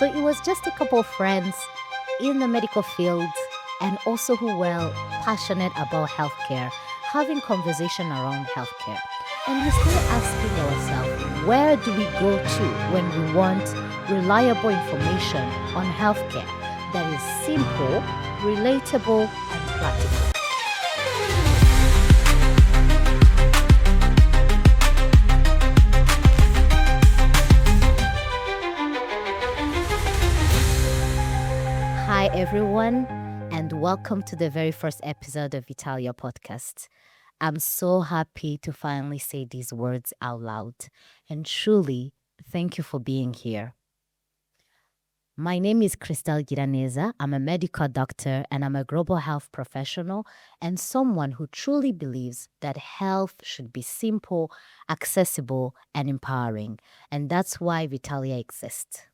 So it was just a couple of friends in the medical field and also who were passionate about healthcare, having conversation around healthcare. And we started asking ourselves, where do we go to when we want reliable information on healthcare that is simple, relatable, and practical? Hi, everyone, and welcome to the very first episode of Vitalia Podcast. I'm so happy to finally say these words out loud, and truly, thank you for being here. My name is Christelle GIRANEZA. I'm a medical doctor, and I'm a global health professional, and someone who truly believes that health should be simple, accessible, and empowering, and that's why Vitalia exists.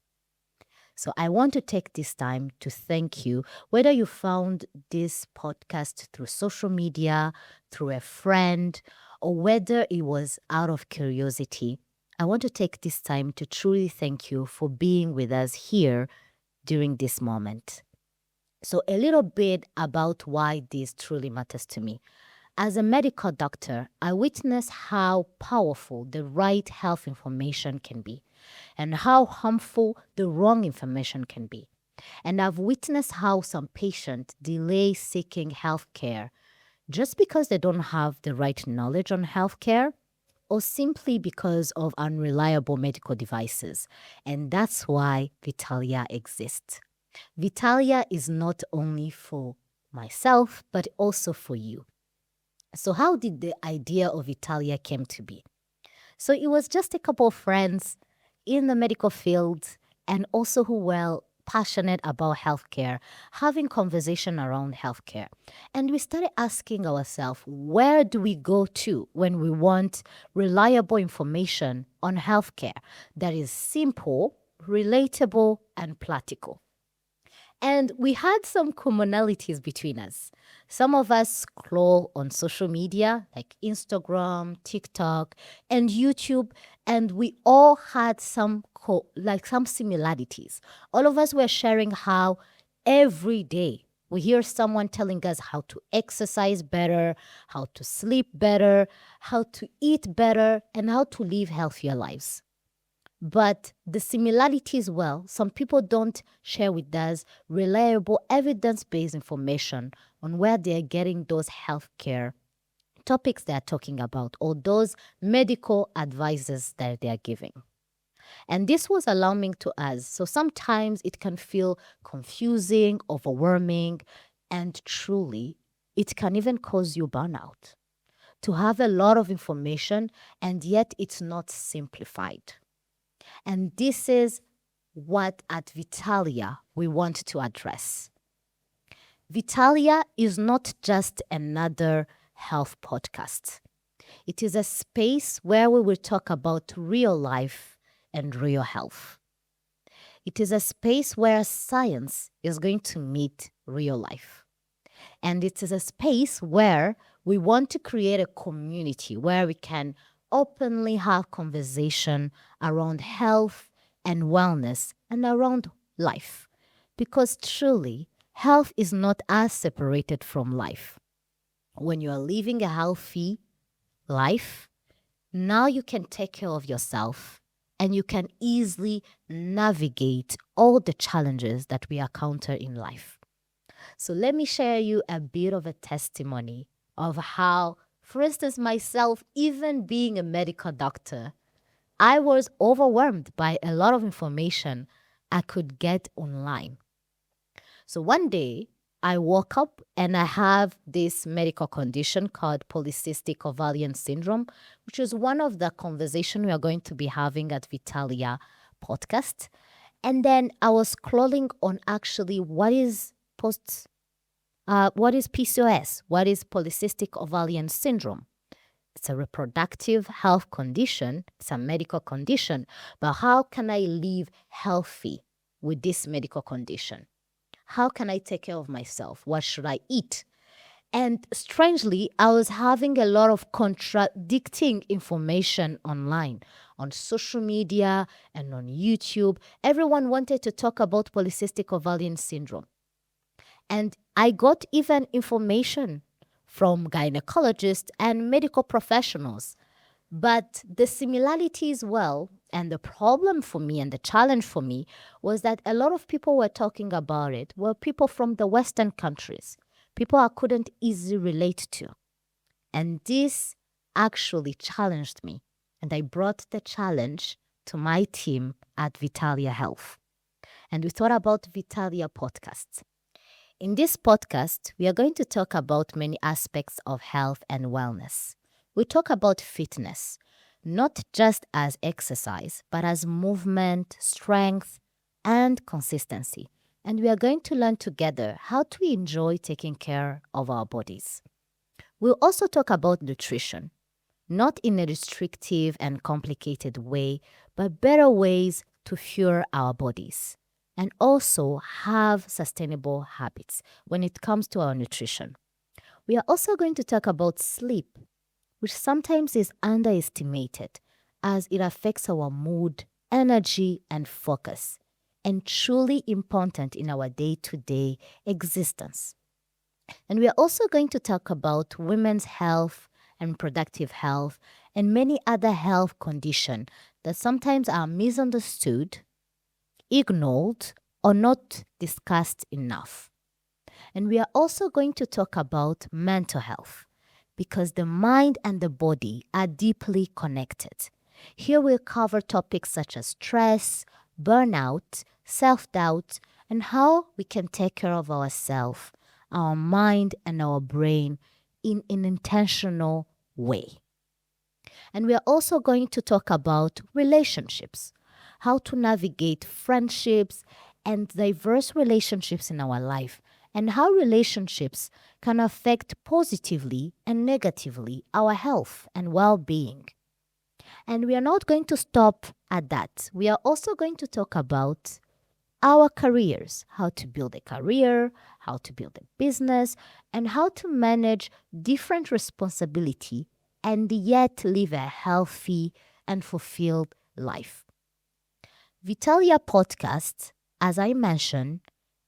So I want to take this time to thank you, whether you found this podcast through social media, through a friend, or whether it was out of curiosity. I want to take this time to truly thank you for being with us here during this moment. So a little bit about why this truly matters to me. As a medical doctor, I witness how powerful the right health information can be and how harmful the wrong information can be. And I've witnessed how some patients delay seeking health care just because they don't have the right knowledge on healthcare or simply because of unreliable medical devices. And that's why Vitalia exists. Vitalia is not only for myself, but also for you. So how did the idea of Vitalia came to be? So it was just a couple of friends in the medical field and also who were passionate about healthcare, having conversation around healthcare. And we started asking ourselves, where do we go to when we want reliable information on healthcare that is simple, relatable, and practical? And we had some commonalities between us. Some of us scroll on social media like Instagram, TikTok, and YouTube, and we all had some similarities. All of us were sharing how every day we hear someone telling us how to exercise better, how to sleep better, how to eat better, and how to live healthier lives. But the similarities, well, some people don't share with us reliable evidence-based information on where they're getting those healthcare topics they're talking about or those medical advices that they're giving. And this was alarming to us. So sometimes it can feel confusing, overwhelming, and truly, it can even cause you burnout. To have a lot of information and yet it's not simplified. And this is what at Vitalia we want to address. Vitalia is not just another health podcast. It is a space where we will talk about real life and real health. It is a space where science is going to meet real life. And it is a space where we want to create a community where we can openly have conversation around health and wellness and around life. Because truly, health is not as separated from life. When you are living a healthy life, now you can take care of yourself and you can easily navigate all the challenges that we encounter in life. So let me share you a bit of a testimony of how, for instance, myself, even being a medical doctor, I was overwhelmed by a lot of information I could get online. So one day, I woke up and I have this medical condition called polycystic ovarian syndrome, which is one of the conversations we are going to be having at Vitalia Podcast. And then I was scrolling on actually what is PCOS? What is polycystic ovarian syndrome? It's a reproductive health condition. It's a medical condition. But how can I live healthy with this medical condition? How can I take care of myself? What should I eat? And strangely, I was having a lot of contradicting information online, on social media and on YouTube. Everyone wanted to talk about polycystic ovarian syndrome. And I got even information from gynecologists and medical professionals. But the similarities, well, and the problem for me and the challenge for me was that a lot of people were talking about it were people from the Western countries, people I couldn't easily relate to. And this actually challenged me. And I brought the challenge to my team at Vitalia Health. And we thought about Vitalia Podcast. In this podcast, we are going to talk about many aspects of health and wellness. We talk about fitness, not just as exercise, but as movement, strength, and consistency. And we are going to learn together how to enjoy taking care of our bodies. We'll also talk about nutrition, not in a restrictive and complicated way, but better ways to fuel our bodies and also have sustainable habits when it comes to our nutrition. We are also going to talk about sleep, which sometimes is underestimated as it affects our mood, energy, and focus, and truly important in our day-to-day existence. And we are also going to talk about women's health and reproductive health and many other health conditions that sometimes are misunderstood, ignored, or not discussed enough. And we are also going to talk about mental health because the mind and the body are deeply connected. Here we'll cover topics such as stress, burnout, self-doubt, and how we can take care of ourselves, our mind, and our brain in an intentional way. And we are also going to talk about relationships, how to navigate friendships and diverse relationships in our life, and how relationships can affect positively and negatively our health and well-being. And we are not going to stop at that. We are also going to talk about our careers, how to build a career, how to build a business, and how to manage different responsibility and yet live a healthy and fulfilled life. Vitalia Podcast, as I mentioned,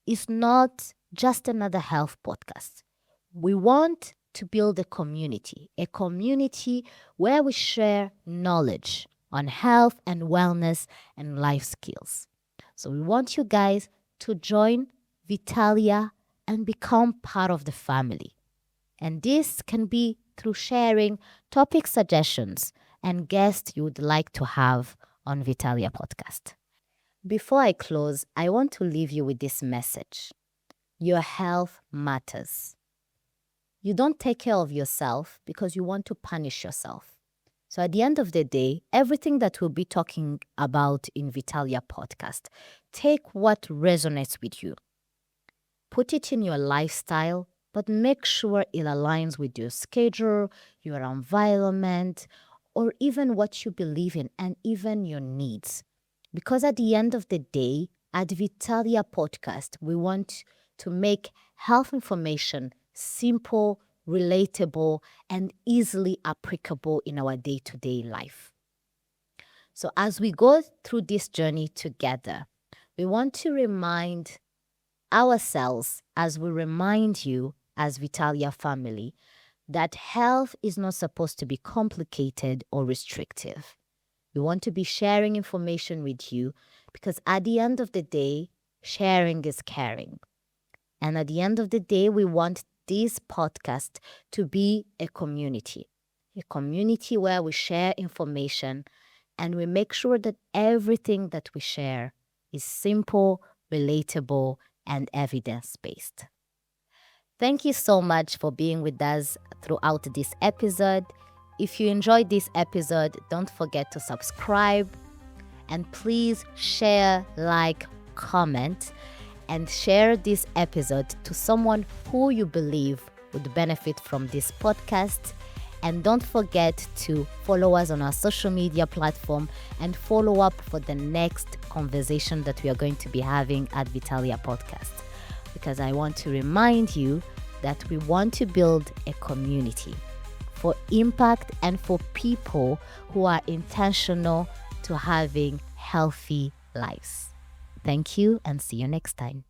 is not just another health podcast. We want to build a community where we share knowledge on health and wellness and life skills. So we want you guys to join Vitalia and become part of the family. And this can be through sharing topic suggestions and guests you would like to have on Vitalia Podcast. Before I close, I want to leave you with this message. Your health matters. You don't take care of yourself because you want to punish yourself. So at the end of the day, everything that we'll be talking about in Vitalia Podcast, take what resonates with you. Put it in your lifestyle, but make sure it aligns with your schedule, your environment, or even what you believe in and even your needs. Because at the end of the day, at Vitalia Podcast, we want to make health information simple, relatable, and easily applicable in our day-to-day life. So as we go through this journey together, we want to remind ourselves, as we remind you as Vitalia family, that health is not supposed to be complicated or restrictive. We want to be sharing information with you because at the end of the day, sharing is caring. And at the end of the day, we want this podcast to be a community where we share information and we make sure that everything that we share is simple, relatable, and evidence-based. Thank you so much for being with us throughout this episode. If you enjoyed this episode, don't forget to subscribe and please share, like, comment, and share this episode to someone who you believe would benefit from this podcast. And don't forget to follow us on our social media platform and follow up for the next conversation that we are going to be having at Vitalia Podcast. Because I want to remind you that we want to build a community for impact and for people who are intentional to having healthy lives. Thank you and see you next time.